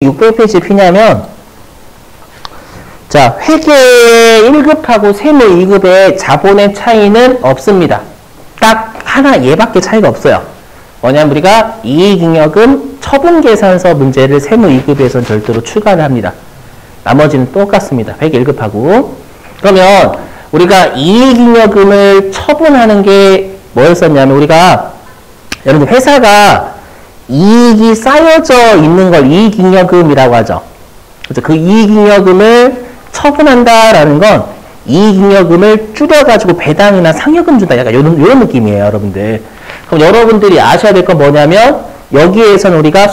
600페이지 피냐면, 자, 회계 1급하고 세무 2급의 자본의 차이는 없습니다. 딱 하나 얘밖에 차이가 없어요. 뭐냐면 우리가 이익잉여금 처분계산서 문제를 세무 2급에선 별도로 추가를 합니다. 나머지는 똑같습니다. 회계 1급하고. 그러면 우리가 이익잉여금을 처분하는 게 뭐였었냐면 우리가 여러분 회사가 이익이 쌓여져 있는 걸 이익잉여금이라고 하죠. 그래서 그 이익잉여금을 처분한다라는 건 이익잉여금을 줄여가지고 배당이나 상여금 준다. 약간 이런 느낌이에요, 여러분들. 그럼 여러분들이 아셔야 될 건 뭐냐면 여기에서는 우리가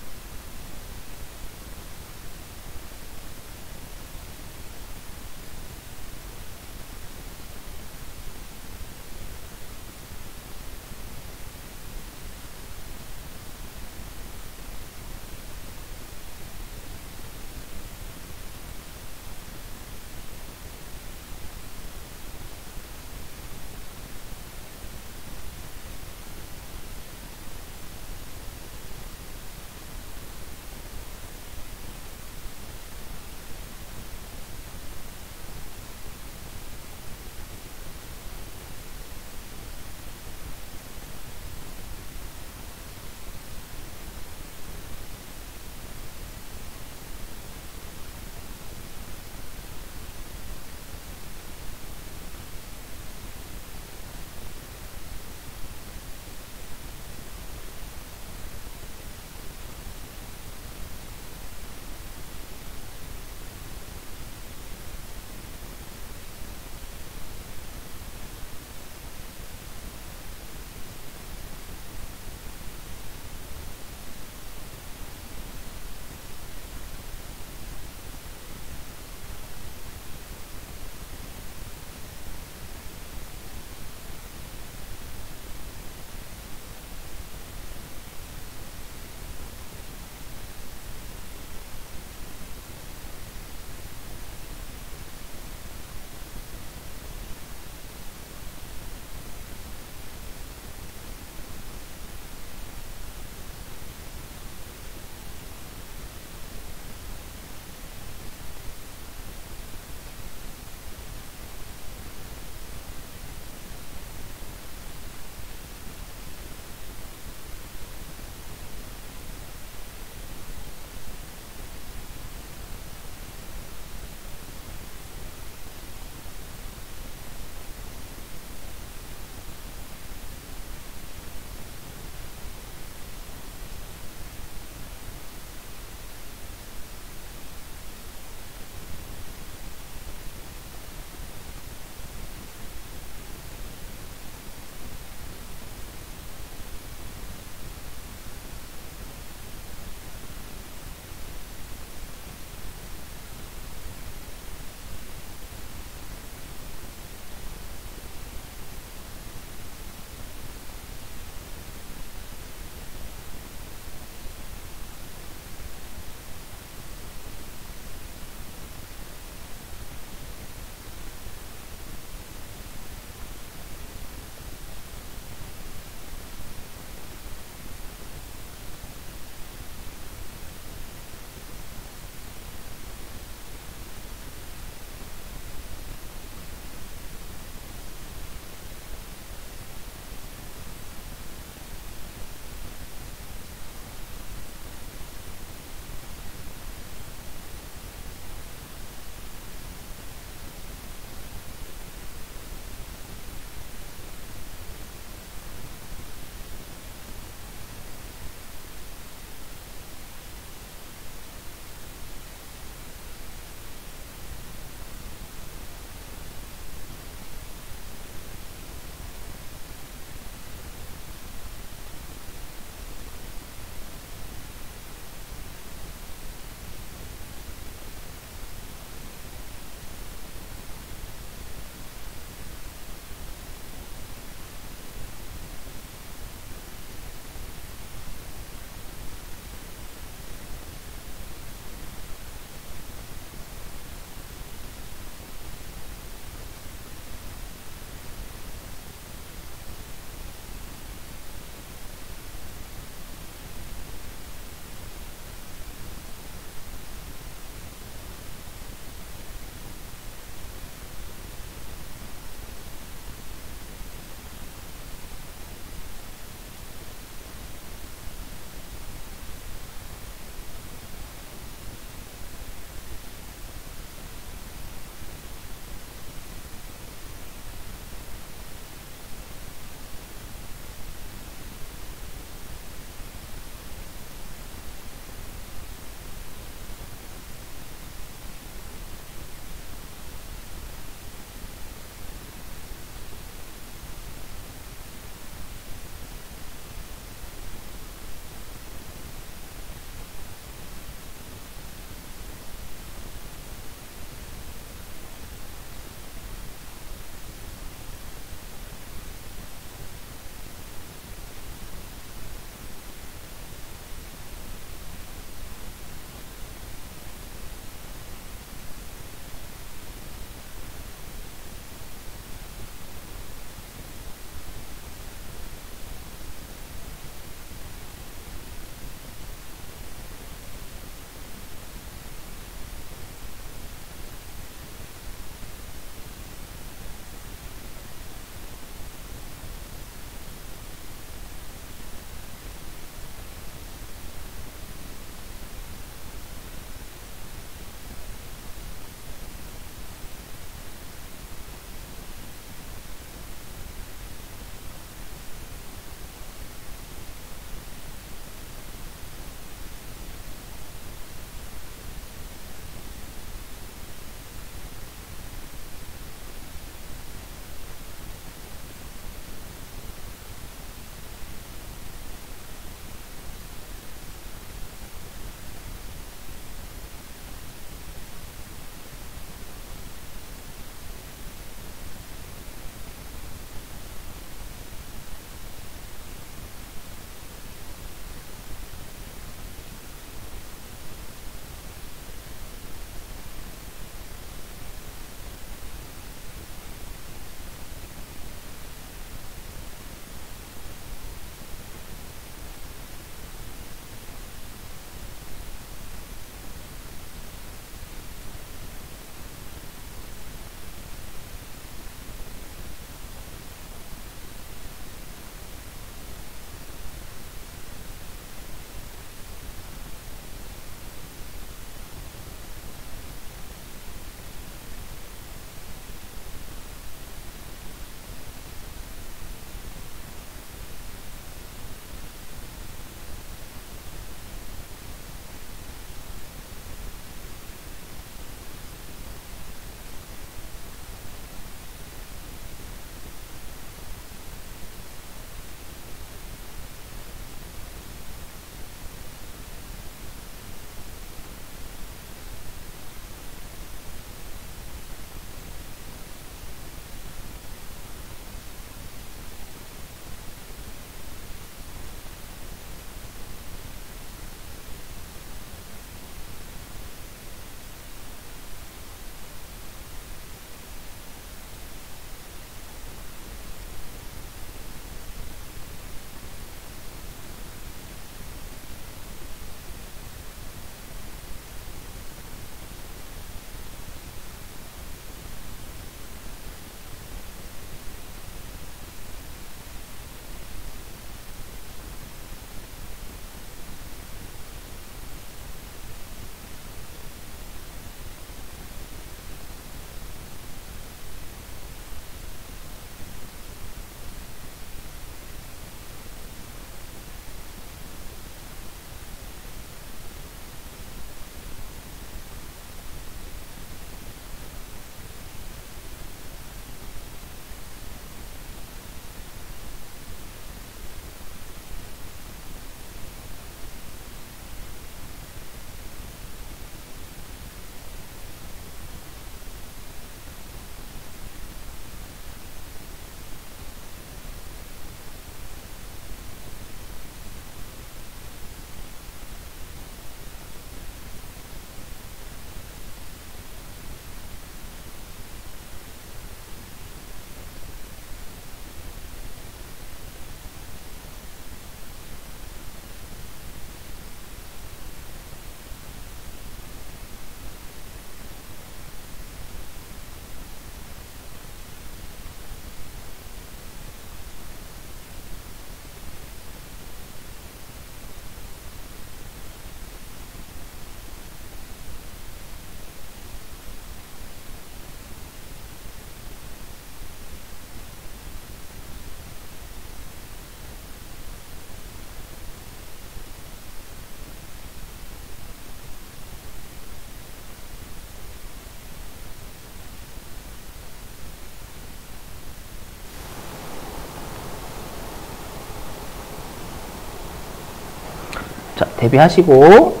자, 대비하시고.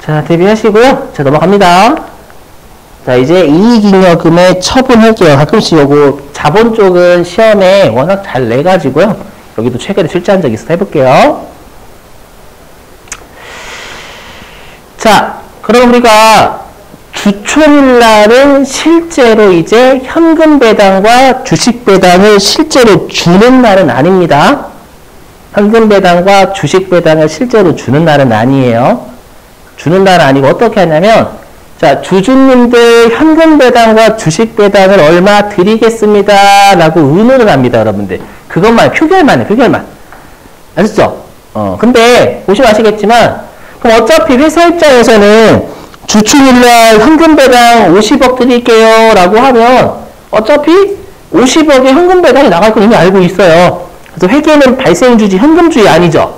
자, 대비하시고요. 자, 넘어갑니다. 자, 이제 이익잉여금의 처분할게요. 가끔씩 요거 자본 쪽은 시험에 워낙 잘 내가지고요. 여기도 최근에 출제한 적 있어서 해볼게요. 자, 그럼 우리가 주초일날은 실제로 이제 현금 배당과 주식 배당을 실제로 주는 날은 아닙니다. 현금 배당과 주식 배당을 실제로 주는 날은 아니에요. 주는 날 아니고 어떻게 하냐면, 자, 주주님들 현금 배당과 주식 배당을 얼마 드리겠습니다 라고 의논을 합니다, 여러분들. 그것만, 표결만 해, 표결만. 아셨죠? 근데 보시면 아시겠지만, 그럼 어차피 회사 입장에서는 주초일날 현금 배당 50억 드릴게요 라고 하면 어차피 50억의 현금 배당이 나갈 건 이미 알고 있어요. 그래서 회계는 발생주지 현금주의 아니죠.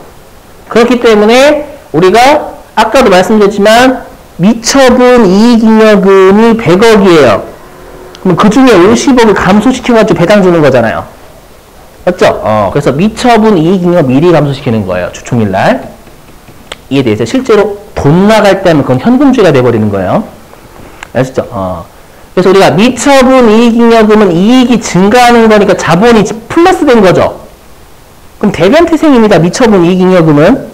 그렇기 때문에 우리가 아까도 말씀드렸지만 미처분 이익잉여금이 100억이에요. 그럼 그 중에 50억을 감소시켜가지고 배당 주는 거잖아요. 맞죠? 그래서 미처분 이익잉여 미리 감소시키는 거예요. 주총일날. 이에 대해서 실제로 돈 나갈 때는 그건 현금주의가 돼버리는 거예요. 아시죠? 그래서 우리가 미처분 이익잉여금은 이익이 증가하는 거니까 자본이 플러스 된 거죠. 그럼 대변태생입니다. 미처분 이익잉여금은.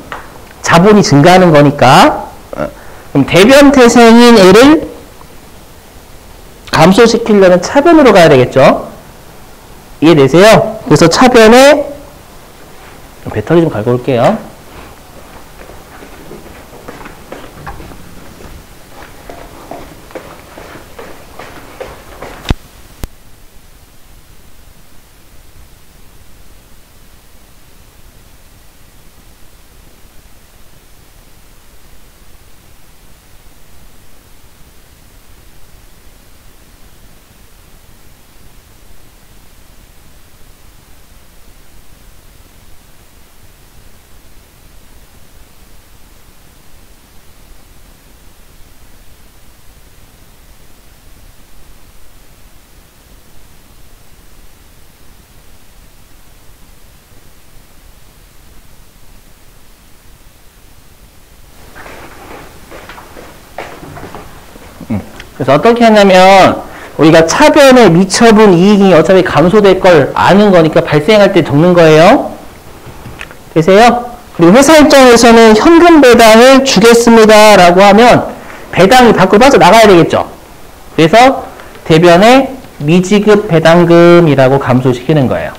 자본이 증가하는 거니까. 그럼 대변태생인 애를 감소시키려면 차변으로 가야 되겠죠. 이해되세요? 그래서 차변에 배터리 좀 갈고 올게요. 그래서 어떻게 하냐면 우리가 차변에 미처분 이익이 어차피 감소될 걸 아는 거니까 발생할 때 적는 거예요. 되세요? 그리고 회사 입장에서는 현금 배당을 주겠습니다 라고 하면 배당이 밖으로 빠져나가야 되겠죠. 그래서 대변에 미지급 배당금이라고 감소시키는 거예요.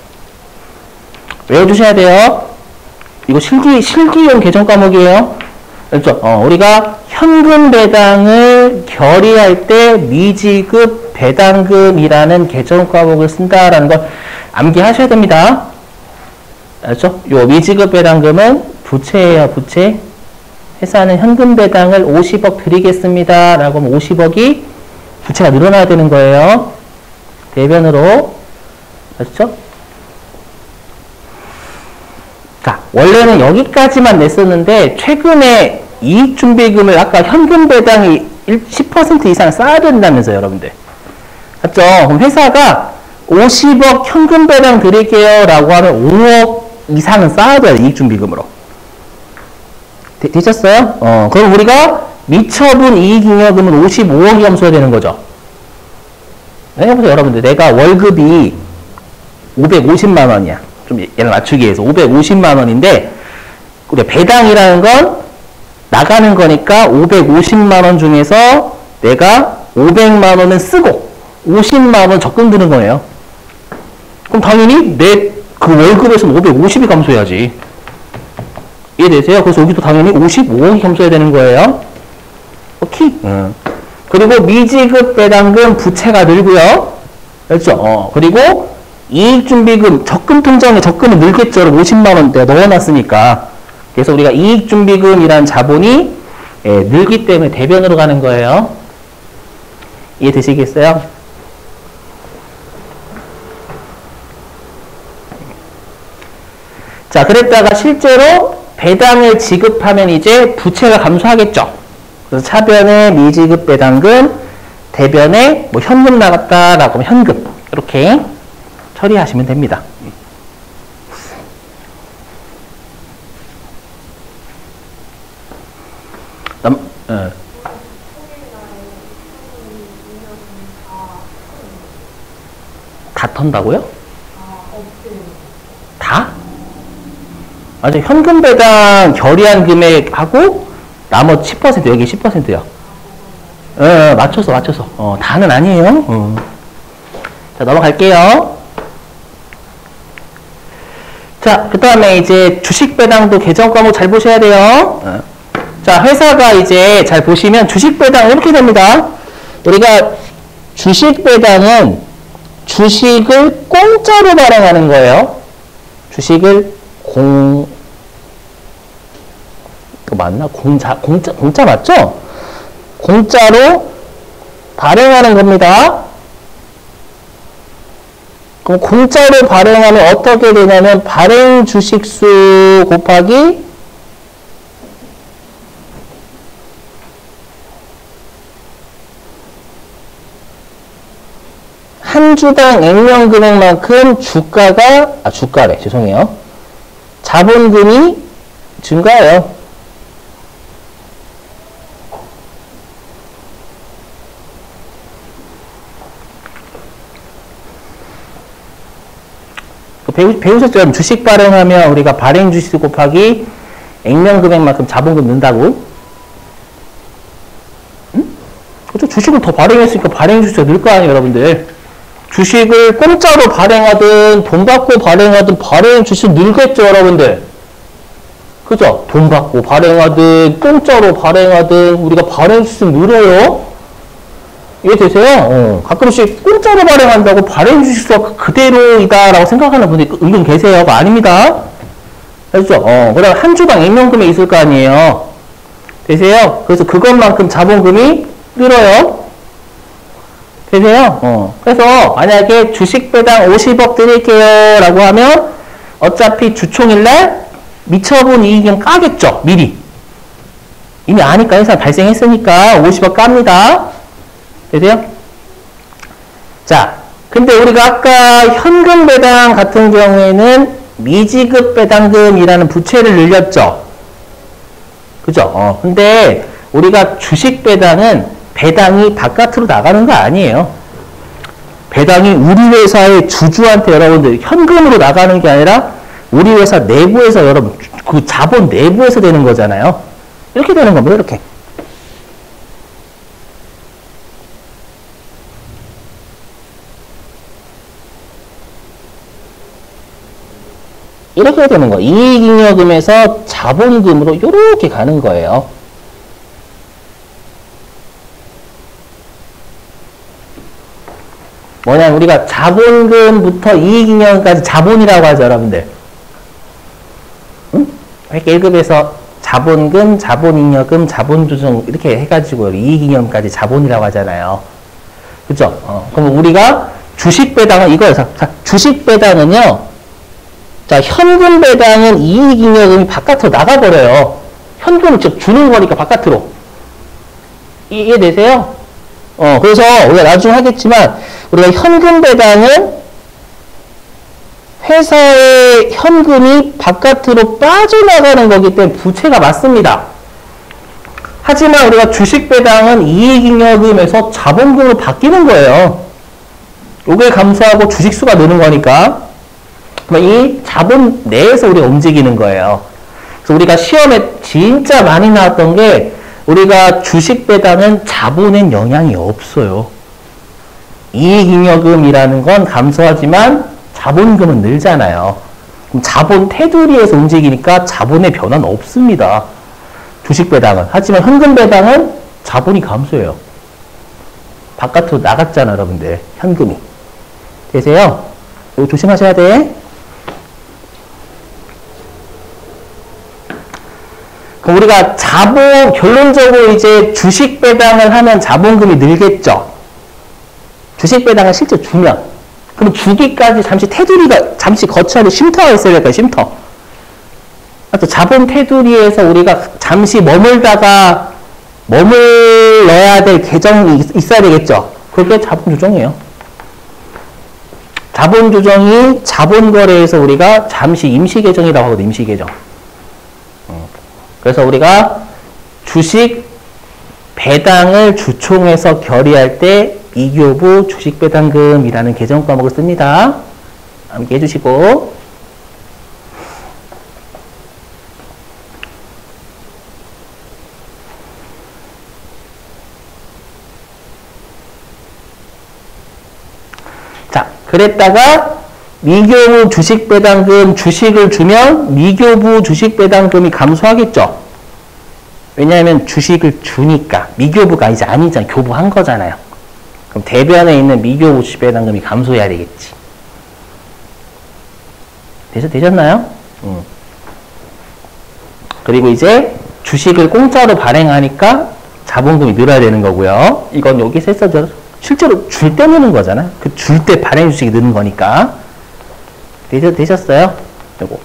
외워주셔야 돼요. 이거 실기용 개정 과목이에요. 그렇죠? 우리가 현금 배당을 결의할 때 미지급 배당금이라는 개정 과목을 쓴다라는 걸 암기하셔야 됩니다. 알죠? 요 미지급 배당금은 부채예요, 부채. 회사는 현금 배당을 50억 드리겠습니다 라고 하면 50억이 부채가 늘어나야 되는 거예요. 대변으로. 알죠? 자, 원래는 여기까지만 냈었는데 최근에 이익준비금을 아까 현금 배당이 10% 이상 쌓아야 된다면서요, 여러분들. 맞죠? 그럼 회사가 50억 현금 배당 드릴게요 라고 하면 5억 이상은 쌓아야 돼요, 이익준비금으로. 되셨어요? 그럼 우리가 미처분 이익잉여금은 55억이 감소해야 되는 거죠. 네, 해보세요, 여러분들. 내가 월급이 550만 원이야. 좀 얘를 맞추기 위해서 550만 원인데 우리 배당이라는 건 나가는 거니까 550만 원 중에서 내가 500만 원은 쓰고 50만 원 적금 드는 거예요. 그럼 당연히 내 그 월급에서는 550이 감소해야지. 이해되세요? 그래서 여기도 당연히 55억이 감소해야 되는 거예요. 오케이? 그리고 미지급 배당금 부채가 늘고요. 그렇죠? 그리고 이익준비금, 적금 통장에 적금은 늘겠죠. 50만 원대 넣어놨으니까. 그래서 우리가 이익준비금이라는 자본이 늘기 때문에 대변으로 가는 거예요. 이해되시겠어요? 자, 그랬다가 실제로 배당을 지급하면 이제 부채가 감소하겠죠. 그래서 차변에 미지급 배당금, 대변에 뭐 현금 나갔다라고 하면 현금 이렇게 처리하시면 됩니다. 다 턴다고요? 다? 맞아. 현금 배당 결의한 금액하고 나머지 10% 여기 10%요. 맞춰서. 다는 아니에요. 자, 넘어갈게요. 자, 그 다음에 이제 주식 배당도 계정 과목 잘 보셔야 돼요. 자, 회사가 이제 잘 보시면 주식 배당 이렇게 됩니다. 우리가 주식 배당은 주식을 공짜로 발행하는 거예요. 주식을 맞나? 공짜 맞죠? 공짜로 발행하는 겁니다. 그럼 공짜로 발행하면 어떻게 되냐면 발행 주식수 곱하기 한 주당 액면 금액만큼 주가래. 죄송해요. 자본금이 증가해요. 배우셨죠? 주식 발행하면 우리가 발행 주식 곱하기 액면 금액만큼 자본금 넣는다고? 응? 그렇죠? 주식을 더 발행했으니까 발행 주식이 늘 거 아니에요, 여러분들. 주식을 공짜로 발행하든 돈 받고 발행하든 발행 주식 늘겠죠, 여러분들. 그죠? 돈 받고 발행하든 공짜로 발행하든 우리가 발행 주식 늘어요. 이해되세요? 가끔씩 공짜로 발행한다고 발행 주식수가 그대로이다라고 생각하는 분들이 은근 계세요. 그거 아닙니다. 알죠? 그 다음 한 주당 액면금액이 있을 거 아니에요. 되세요? 그래서 그것만큼 자본금이 늘어요. 되세요? 그래서 만약에 주식 배당 50억 드릴게요 라고 하면 어차피 주총일날 미처분 이익은 까겠죠. 미리. 이미 아니까 회사 발생했으니까 50억 깝니다. 되세요? 자, 근데 우리가 아까 현금 배당 같은 경우에는 미지급 배당금이라는 부채를 늘렸죠. 그죠? 근데 우리가 주식 배당은 배당이 바깥으로 나가는 거 아니에요. 배당이 우리 회사의 주주한테 여러분들 현금으로 나가는 게 아니라 우리 회사 내부에서 여러분 그 자본 내부에서 되는 거잖아요. 이렇게 되는 겁니다. 이렇게. 이렇게 되는 거예요. 이익잉여금에서 자본금으로 이렇게 가는 거예요. 뭐냐면 우리가 자본금부터 이익잉여금까지 자본이라고 하죠, 여러분들. 응? 이렇게 1급에서 자본금, 자본잉여금, 자본조정 이렇게 해가지고 이익잉여금까지 자본이라고 하잖아요. 그죠? 그럼 우리가 주식배당은 이거여서 주식배당은요. 자, 현금 배당은 이익잉여금이 바깥으로 나가버려요. 현금을 즉 주는 거니까 바깥으로. 이해되세요? 그래서 우리가 나중에 하겠지만 우리가 현금 배당은 회사의 현금이 바깥으로 빠져나가는 거기 때문에 부채가 맞습니다. 하지만 우리가 주식 배당은 이익잉여금에서 자본금으로 바뀌는 거예요. 요게 감소하고 주식수가 느는 거니까 이 자본 내에서 우리가 움직이는 거예요. 그래서 우리가 시험에 진짜 많이 나왔던 게 우리가 주식 배당은 자본엔 영향이 없어요. 이익잉여금이라는 건 감소하지만 자본금은 늘잖아요. 그럼 자본 테두리에서 움직이니까 자본의 변화는 없습니다. 주식 배당은. 하지만 현금 배당은 자본이 감소해요. 바깥으로 나갔잖아, 여러분들. 현금이. 되세요? 이거 조심하셔야 돼. 그럼 우리가 결론적으로 이제 주식 배당을 하면 자본금이 늘겠죠. 주식 배당을 실제 주면. 그럼 주기까지 잠시 테두리가, 잠시 거쳐야 돼. 쉼터가 있어야 될까요, 쉼터. 또 자본 테두리에서 우리가 잠시 머물러야 될 계정이 있어야 되겠죠. 그게 자본 조정이에요. 자본 조정이 자본 거래에서 우리가 잠시 임시 계정이라고 하거든요. 임시 계정. 그래서 우리가 주식 배당을 주총에서 결의할 때 이교부 주식 배당금이라는 계정 과목을 씁니다. 함께 해주시고. 자, 그랬다가 미교부 주식 배당금 주식을 주면 미교부 주식 배당금이 감소하겠죠. 왜냐하면 주식을 주니까 미교부가 이제 아니잖아. 교부한 거잖아요. 그럼 대변에 있는 미교부 주식 배당금이 감소해야 되겠지. 되셨나요? 그리고 이제 주식을 공짜로 발행하니까 자본금이 늘어야 되는 거고요. 이건 여기서 했어죠. 실제로 줄 때 느는 거잖아. 그 줄 때 발행 주식이 느는 거니까. 되셨어요? 요거.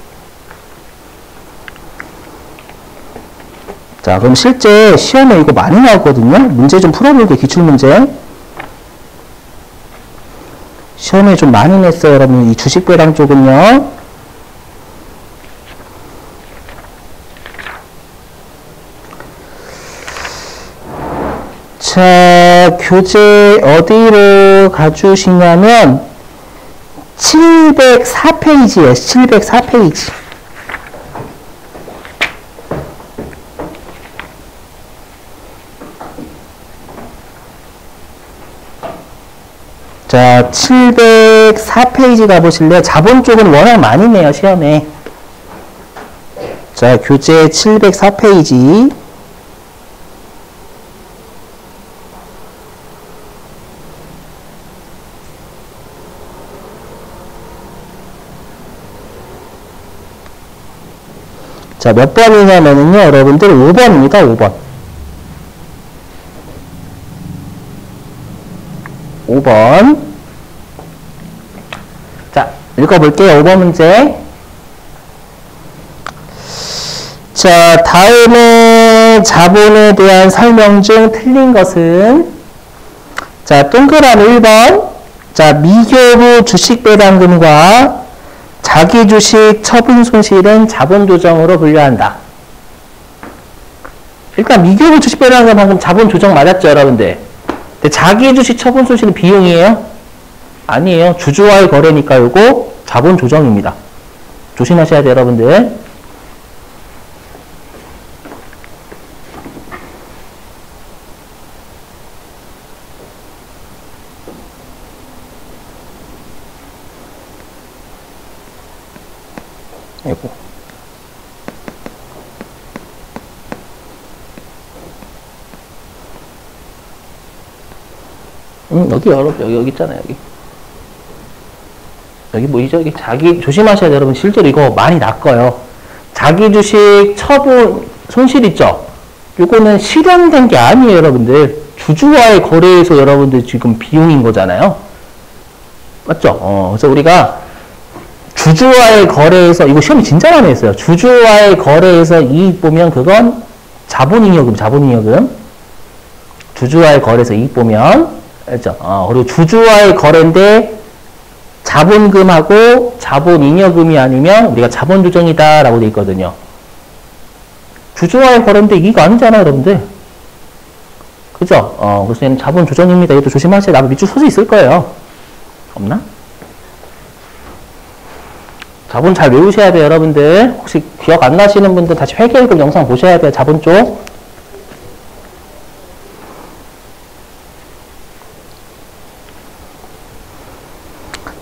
자, 그럼 실제 시험에 이거 많이 나왔거든요. 문제 좀 풀어볼게요. 기출문제. 시험에 좀 많이 냈어요, 여러분. 이 주식 배당 쪽은요. 자, 교재 어디로 가주시냐면 704페이지예요. 704페이지. 자, 704페이지 가보실래요? 자본 쪽은 워낙 많이 내요, 시험에. 자, 교재 704페이지. 자, 몇 번이냐면요, 여러분들 5번입니다, 5번. 5번. 자, 읽어볼게요. 5번 문제. 자, 다음에 자본에 대한 설명 중 틀린 것은, 자, 동그란 1번. 자, 미교부 주식 배당금과 자기 주식 처분 손실은 자본 조정으로 분류한다. 일단 미교부 주식 배당금 방금 자본 조정 맞았죠, 여러분들? 근데 자기 주식 처분 손실은 비용이에요? 아니에요. 주주와의 거래니까 이거 자본 조정입니다. 조심하셔야 돼요, 여러분들. 아이고. 여기 있잖아요, 여기. 여기 뭐이죠? 이게 자기, 조심하셔야 돼요, 여러분. 실제로 이거 많이 낚어요. 자기 주식 처분 손실 있죠? 요거는 실현된 게 아니에요, 여러분들. 주주와의 거래에서 여러분들 지금 비용인 거잖아요. 맞죠? 그래서 우리가 주주와의 거래에서, 이거 시험이 진짜 많이 했어요. 주주와의 거래에서 이익 보면 그건 자본잉여금. 주주와의 거래에서 이익 보면, 알죠? 그리고 주주와의 거래인데 자본금하고 자본잉여금이 아니면 우리가 자본조정이다 라고 되어 있거든요. 주주와의 거래인데 이거 아니잖아요, 여러분들. 그죠? 그래서 얘는 자본조정입니다. 이것도 조심하세요. 나도 밑줄 소수 있을 거예요. 없나? 자본 잘 외우셔야 돼요, 여러분들. 혹시 기억 안 나시는 분들 다시 회계일급 영상 보셔야 돼요, 자본 쪽.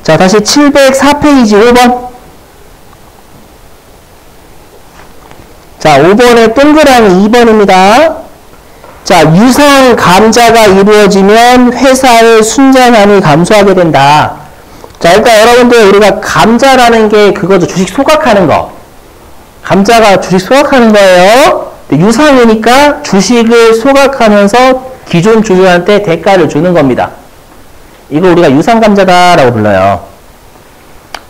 자, 다시 704페이지 5번. 자, 5번의 동그라미 2번입니다. 자, 유상 감자가 이루어지면 회사의 순자산이 감소하게 된다. 자, 일단 여러분들 우리가 감자라는 게 그거죠. 주식 소각하는 거. 감자가 주식 소각하는 거예요. 유상이니까 주식을 소각하면서 기존 주주한테 대가를 주는 겁니다. 이거 우리가 유상감자다라고 불러요.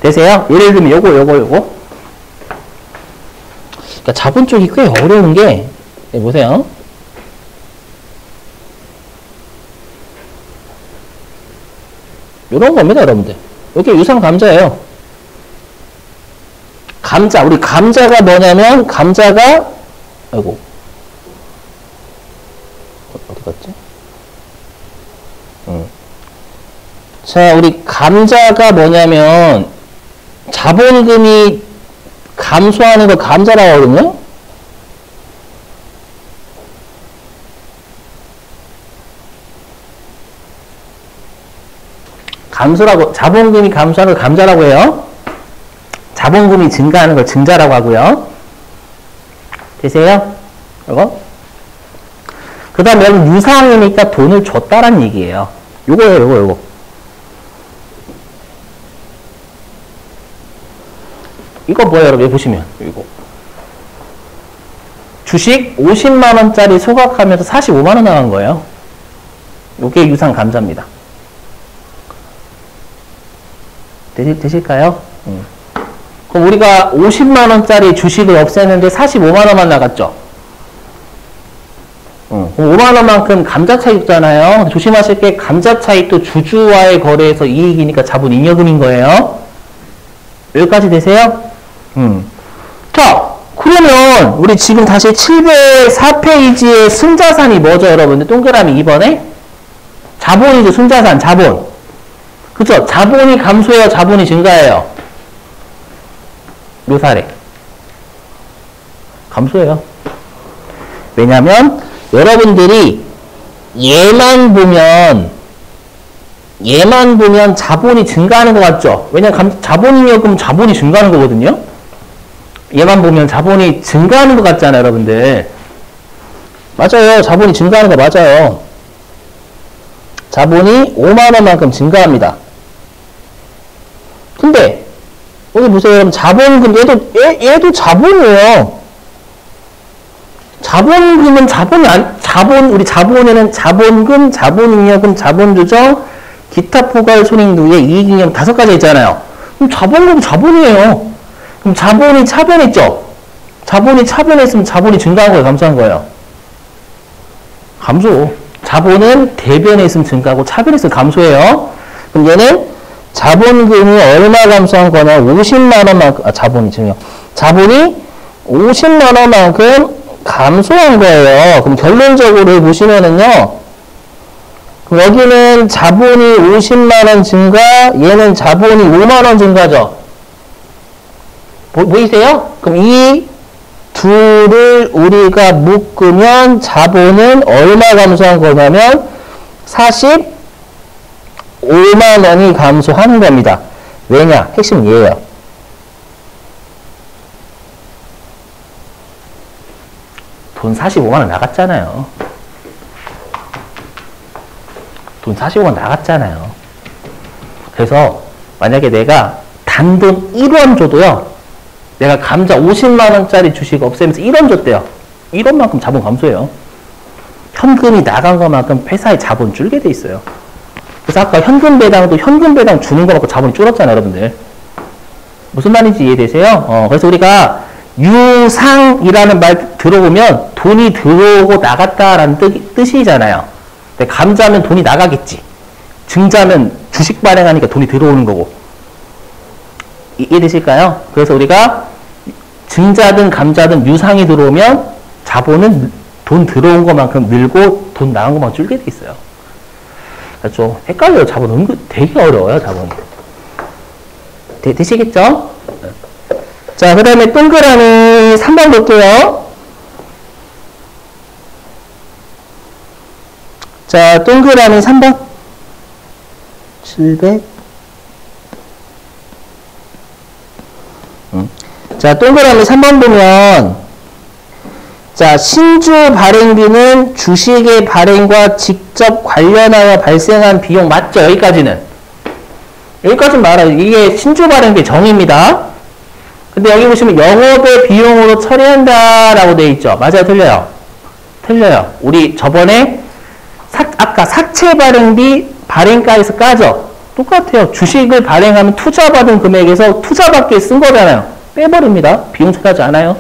되세요? 예를 들면 요거. 그러니까 자본 쪽이 꽤 어려운 게, 보세요. 요런 겁니다, 여러분들. 이게 유상 감자예요. 감자, 우리 감자가 뭐냐면, 감자가, 아이고. 어디 갔지? 자, 우리 감자가 뭐냐면, 자본금이 감소하는 거 감자라고 하거든요? 감소라고, 자본금이 감소하는 걸 감자라고 해요. 자본금이 증가하는 걸 증자라고 하고요. 되세요? 이거? 그 다음에 여러분 유상이니까 돈을 줬다라는 얘기예요. 요거예요, 요거. 이거 뭐예요, 여러분? 여기 보시면. 이거. 주식 50만원짜리 소각하면서 45만원 나간 거예요. 요게 유상 감자입니다. 되실까요? 그럼 우리가 50만원짜리 주식을 없앴는데 45만원만 나갔죠? 그럼 5만원만큼 감자 차익잖아요. 조심하실 게 감자 차익도 주주와의 거래에서 이익이니까 자본 잉여금인 거예요. 여기까지 되세요? 자, 그러면 우리 지금 다시 704페이지의 순자산이 뭐죠, 여러분들? 동그라미 2번에? 자본이죠, 순자산, 자본. 그쵸? 자본이 감소해요, 자본이 증가해요. 요 사례. 감소해요. 왜냐면 여러분들이 얘만 보면 자본이 증가하는 것 같죠? 왜냐면 자본잉여금 자본이 증가하는 거거든요? 얘만 보면 자본이 증가하는 것 같잖아요, 여러분들. 맞아요. 자본이 증가하는 거 맞아요. 자본이 5만원만큼 증가합니다. 근데 여기 보세요. 여러분 자본금 얘도 자본이에요. 자본금은 우리 자본에는 자본금, 자본잉여금, 자본조정, 기타 포괄 손익 누에 이익잉여금 5가지 있잖아요. 그럼 자본금은 자본이에요. 그럼 자본이 차변했죠? 자본이 차변했으면 자본이 증가한 거예요, 감소한 거예요? 감소. 자본은 대변했으면 증가하고 차변했으면 감소해요. 그럼 얘는 자본금이 얼마 감소한 거냐? 50만원만큼, 자본이 50만원만큼 감소한 거예요. 그럼 결론적으로 보시면은요, 그럼 여기는 자본이 50만원 증가, 얘는 자본이 5만원 증가죠. 보이세요? 그럼 이 둘을 우리가 묶으면 자본은 얼마 감소한 거냐면 45만원이 감소하는 겁니다. 왜냐? 핵심은 얘예요. 돈 45만원 나갔잖아요. 돈 45만원 나갔잖아요. 그래서 만약에 내가 단돈 1원 줘도요, 내가 감자 50만원짜리 주식 없애면서 1원 줬대요. 1원만큼 자본 감소해요. 현금이 나간 것만큼 회사의 자본 줄게 돼 있어요. 그래서 아까 현금 배당도 현금 배당 주는 것만큼 자본이 줄었잖아요, 여러분들. 무슨 말인지 이해되세요? 그래서 우리가 유상이라는 말 들어보면 돈이 들어오고 나갔다라는 뜻이잖아요. 근데 감자면 돈이 나가겠지. 증자면 주식 발행하니까 돈이 들어오는 거고. 이해되실까요? 그래서 우리가 증자든 감자든 유상이 들어오면 자본은 돈 들어온 것만큼 늘고 돈 나간 것만큼 줄게 돼 있어요. 좀 헷갈려요. 자본 은근 되게 어려워요, 자본이. 되시겠죠? 자, 그 다음에 동그라미 3번 볼게요. 자, 동그라미 3번. 700. 자, 동그라미 3번 보면, 자, 신주 발행비는 주식의 발행과 직접 관련하여 발생한 비용 맞죠? 여기까지는 말아요. 이게 신주 발행비 정의입니다. 근데 여기 보시면 영업의 비용으로 처리한다라고 되어 있죠. 맞아요? 틀려요? 틀려요. 우리 저번에 아까 사채 발행비 발행가에서 까죠? 똑같아요. 주식을 발행하면 투자받은 금액에서 투자받기에 쓴 거잖아요. 빼버립니다. 비용 처리하지 않아요.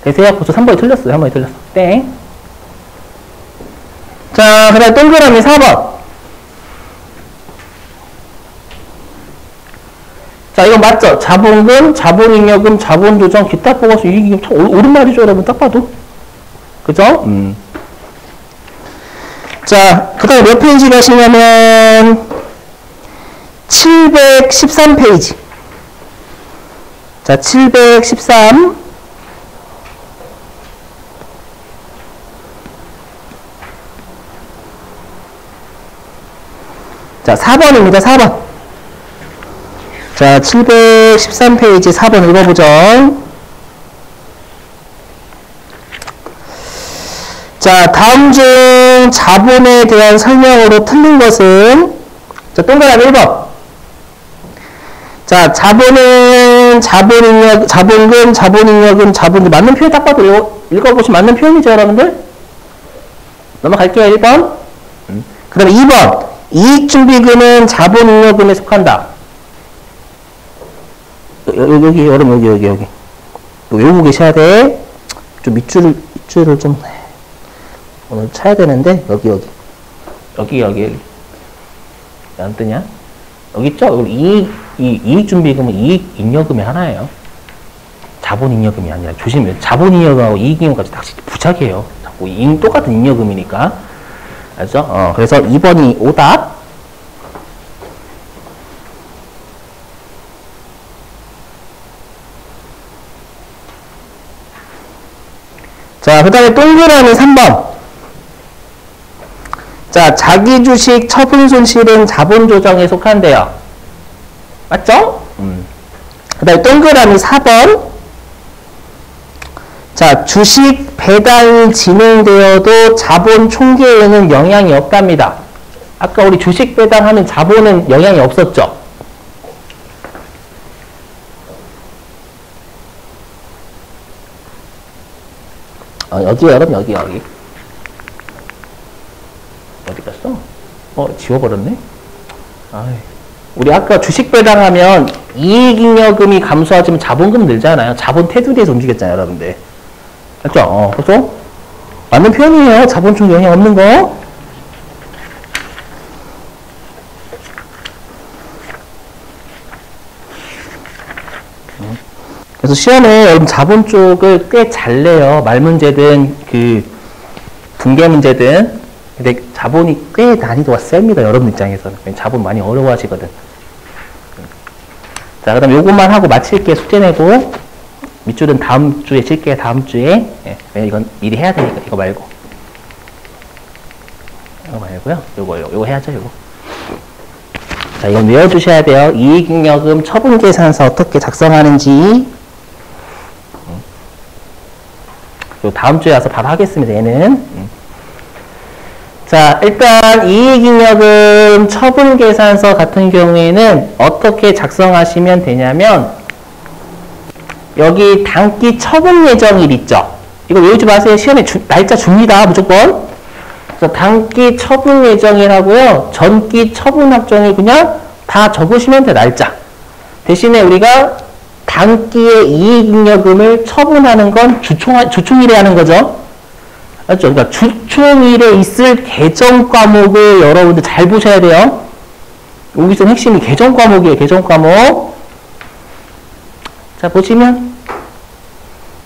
되세요? 벌써 3번이 틀렸어요. 3번이 틀렸어. 땡. 자, 그 다음 동그라미 4번. 자, 이거 맞죠? 자본금, 자본잉여금, 자본조정, 기타 보고서 이익잉여금. 참 옳은 말이죠, 여러분. 딱 봐도. 그죠? 자, 그 다음에 몇 페이지 가시냐면 713페이지. 자, 713. 자, 4번입니다. 4번. 자, 713페이지 4번 읽어보죠. 자, 다음 중 자본에 대한 설명으로 틀린 것은, 자, 동그라미 1번. 자, 자본은 자본잉여금, 자본금, 자본잉여금, 자본금. 맞는 표현 딱 봐도 읽어보시면 맞는 표현이죠, 여러분들? 넘어갈게요, 1번. 그 다음에 2번. 이익준비금은 자본잉여금에 속한다. 여기, 여러분, 여기. 외우고 계셔야 돼. 좀 밑줄을 좀, 오늘 쳐야 되는데, 여기. 안 뜨냐? 여기 있죠? 이익준비금은 이익잉여금의 하나예요. 자본잉여금이 아니라, 조심해요. 자본잉여금하고 이익잉여금까지 다 부착이에요. 자꾸 똑같은 잉여금이니까. 알죠? 그래서 2번이 오답. 자, 그 다음에 동그라미 3번. 자, 자기 주식 처분 손실은 자본 조정에 속한대요. 맞죠? 그 다음에 동그라미 4번. 자, 주식 배당이 진행되어도 자본 총계에는 영향이 없답니다. 아까 우리 주식 배당하면 자본은 영향이 없었죠? 여기 여러분, 여기. 어디 갔어? 지워버렸네? 우리 아까 주식 배당하면 이익잉여금이 감소하지만 자본금 늘잖아요. 자본 테두리에서 움직였잖아요, 여러분들. 맞죠? 그래서 맞는 표현이에요. 자본총 영향 없는 거. 그래서 시험에 여러분 자본 쪽을 꽤 잘 내요. 말 문제든 분계 문제든. 근데 자본이 꽤 난이도가 셉니다. 여러분 입장에서는. 자본 많이 어려워하시거든. 자, 그 다음 요것만 하고 마칠게. 숙제 내고. 밑줄은 다음 주에 칠게요. 다음 주에. 왜 이건 미리 해야 되니까. 이거 말고. 이거 말고요. 요거 해야죠. 요거. 자, 이건 외워두셔야 돼요. 이익잉여금 처분계산서 어떻게 작성하는지. 다음 주에 와서 바로 하겠습니다. 얘는. 자, 일단 이익잉여금 처분계산서 같은 경우에는 어떻게 작성하시면 되냐면 여기 단기 처분 예정일 있죠. 이거 외우지 마세요. 시험에 날짜 줍니다. 무조건. 그래서 단기 처분 예정일하고요. 전기 처분 확정일 그냥 다 적으시면 돼. 날짜. 대신에 우리가 단기의 이익잉여금을 처분하는 건 주총일에 하는 거죠. 맞죠? 그러니까 주총일에 있을 개정 과목을 여러분들 잘 보셔야 돼요. 여기서 핵심이 개정 과목이에요. 개정 과목. 자, 보시면.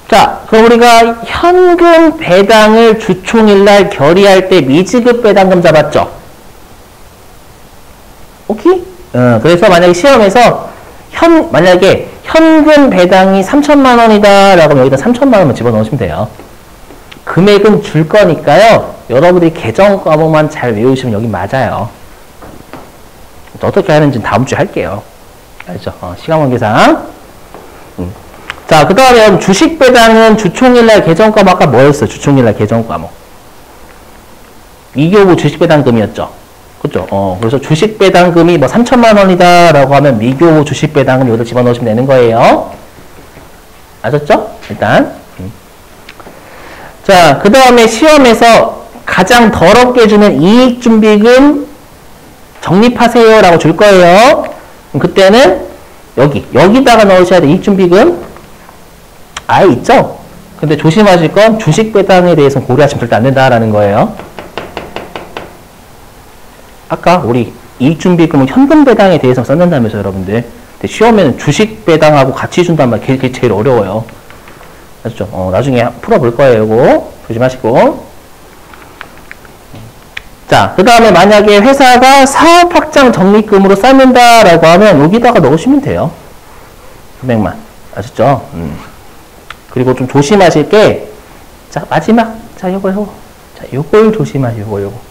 자, 그럼 우리가 현금 배당을 주총일날 결의할 때 미지급 배당금 잡았죠? 오케이? 그래서 만약에 시험에서 만약에 현금 배당이 3천만 원이다 라고 하면 여기다 3천만 원만 집어넣으시면 돼요. 금액은 줄 거니까요. 여러분들이 개정 과목만 잘 외우시면 여기 맞아요. 어떻게 하는지는 다음 주에 할게요. 알죠? 시간 관계상. 자, 그 다음에 주식 배당은 주총일날 개정 과목 아까 뭐였어요? 주총일날 개정 과목. 미교부 주식 배당금이었죠. 그죠? 그래서 주식 배당금이 뭐 3천만 원이다 라고 하면 미교 주식 배당금 여기다 집어넣으시면 되는 거예요. 아셨죠? 일단. 자, 그 다음에 시험에서 가장 더럽게 주는 이익준비금 적립하세요 라고 줄 거예요. 그때는 여기다가 넣으셔야 돼. 이익준비금. 있죠? 근데 조심하실 건 주식 배당에 대해서는 고려하시면 절대 안 된다라는 거예요. 아까 우리 이익준비금은 현금 배당에 대해서 썼는다면서요, 여러분들. 근데 시험에는 주식 배당하고 같이 준단 말이에요. 그게 제일 어려워요. 아시죠? 나중에 풀어볼 거예요, 이거. 조심하시고. 자, 그 다음에 만약에 회사가 사업 확장 적립금으로 쌓는다라고 하면 여기다가 넣으시면 돼요. 금액만. 아셨죠? 그리고 좀 조심하실 게, 자, 마지막. 자, 요거. 자, 요걸 조심하세요, 요거.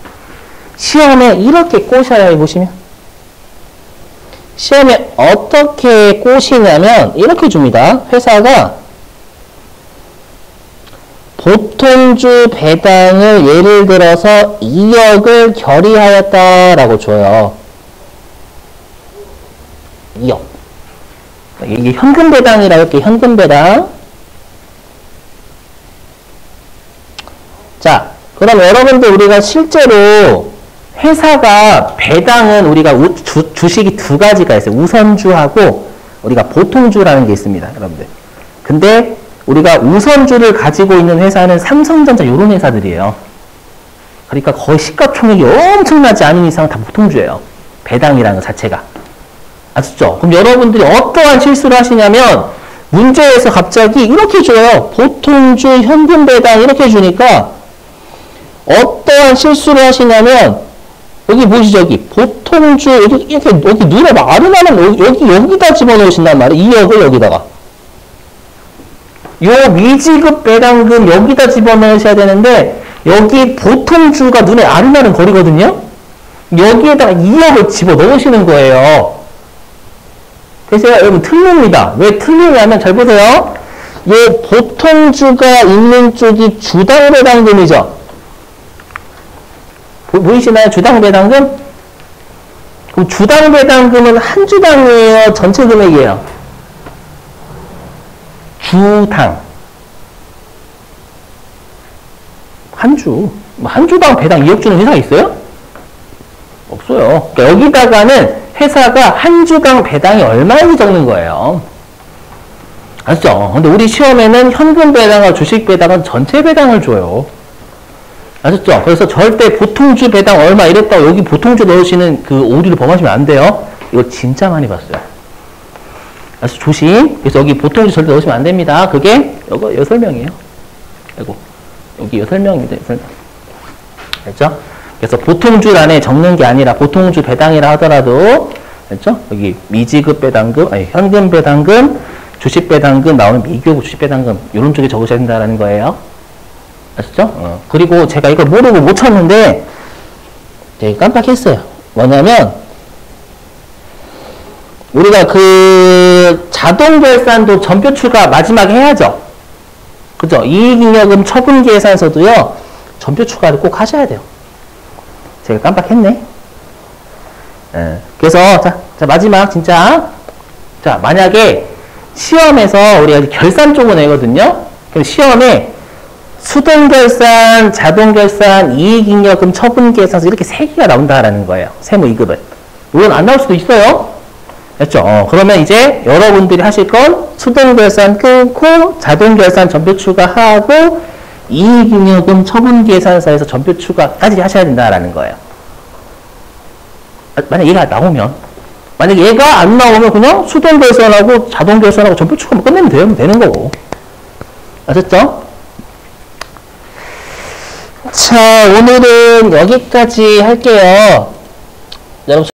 시험에 이렇게 꼬셔야 해보시면. 시험에 어떻게 꼬시냐면, 이렇게 줍니다. 회사가 보통주 배당을 예를 들어서 2억을 결의하였다라고 줘요. 2억. 이게 현금 배당이라고 할게요. 현금 배당. 자, 그럼 여러분들 우리가 실제로 회사가 배당은 우리가 주식이 두 가지가 있어요. 우선주하고 우리가 보통주라는 게 있습니다. 여러분들. 근데 우리가 우선주를 가지고 있는 회사는 삼성전자 이런 회사들이에요. 그러니까 거의 시가총액이 엄청나지 않은 이상은 다 보통주예요. 배당이라는 것 자체가. 아시죠? 그럼 여러분들이 어떠한 실수를 하시냐면 문제에서 갑자기 이렇게 줘요. 보통주, 현금 배당 이렇게 주니까 어떠한 실수를 하시냐면 여기 보시죠. 여기 보통주 이렇게 누르면 아르나는 여기다 집어넣으신단 말이에요. 2억을 여기다가. 요 미지급 배당금 여기다 집어넣으셔야 되는데 여기 보통주가 눈에 아른아른 거리거든요. 여기에다가 2억을 집어넣으시는 거예요. 그래서 여러분 틀립니다. 왜 틀리냐면 잘 보세요. 요 보통주가 있는 쪽이 주당 배당금이죠. 보이시나요? 주당 배당금? 그럼 주당 배당금은 한 주당이에요? 전체 금액이에요? 주당. 한 주당 배당 2억 주는 회사가 있어요? 없어요. 그러니까 여기다가는 회사가 한 주당 배당이 얼마인지 적는 거예요. 아시죠? 근데 우리 시험에는 현금 배당과 주식 배당은 전체 배당을 줘요. 아셨죠? 그래서 절대 보통주 배당 얼마 이랬다고 여기 보통주 넣으시는 그 오류를 범하시면 안 돼요. 이거 진짜 많이 봤어요. 그래서 조심. 그래서 여기 보통주 절대 넣으시면 안 됩니다. 그게 이거 설명이에요. 아이고. 여기 설명입니다. 설명. 됐죠? 그래서 보통주란에 적는 게 아니라 보통주 배당이라 하더라도 됐죠? 여기 미지급 배당금, 아니 현금 배당금, 주식 배당금 나오는 미교부 주식 배당금 이런 쪽에 적으셔야 된다는 거예요. 아시죠? 그리고 제가 이걸 모르고 못 쳤는데 되게 깜빡했어요. 뭐냐면 우리가 그 자동 결산도 전표 추가 마지막에 해야죠. 그죠? 이익잉여금 처분 계산서도요. 전표 추가를 꼭 하셔야 돼요. 제가 깜빡했네. 그래서 자 마지막 진짜 자 만약에 시험에서 우리가 결산 쪽을 내거든요. 그럼 시험에 수동결산, 자동결산, 이익잉여금 처분계산서 이렇게 3개가 나온다라는 거예요. 세무 2급은. 물론 안 나올 수도 있어요. 됐죠? 그러면 이제 여러분들이 하실 건 수동결산 끊고 자동결산 전표 추가하고 이익잉여금 처분계산서에서 전표 추가까지 하셔야 된다라는 거예요. 만약 얘가 나오면 만약 얘가 안 나오면 그냥 수동결산하고 자동결산하고 전표 추가만 끝내면 되는 거고. 아셨죠? 자, 오늘은 여기까지 할게요. 여러분